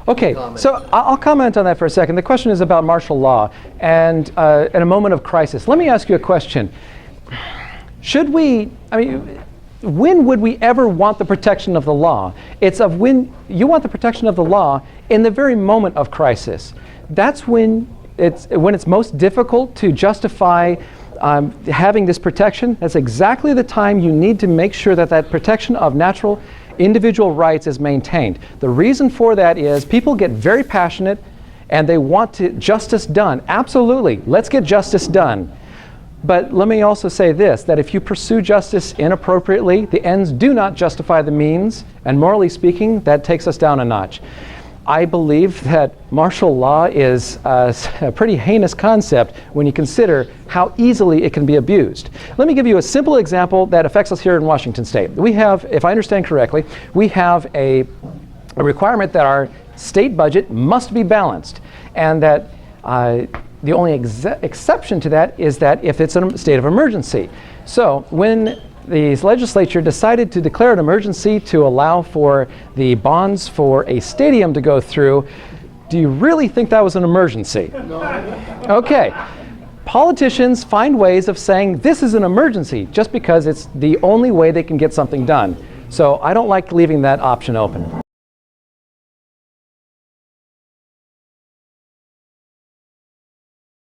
Okay, so I'll comment on that for a second. The question is about martial law and in a moment of crisis. Let me ask you a question. When would we ever want the protection of the law? It's of when you want the protection of the law in the very moment of crisis. That's when it's most difficult to justify having this protection. That's exactly the time you need to make sure that that protection of natural individual rights is maintained. The reason for that is people get very passionate and they want justice done. Absolutely, let's get justice done. But let me also say this, that if you pursue justice inappropriately, the ends do not justify the means, and morally speaking, that takes us down a notch. I believe that martial law is a pretty heinous concept when you consider how easily it can be abused. Let me give you a simple example that affects us here in Washington State. We have, if I understand correctly, we have a requirement that our state budget must be balanced, and that the only exception to that is that if it's a state of emergency. So when the legislature decided to declare an emergency to allow for the bonds for a stadium to go through, do you really think that was an emergency? No. Okay. Politicians find ways of saying this is an emergency just because it's the only way they can get something done. So I don't like leaving that option open.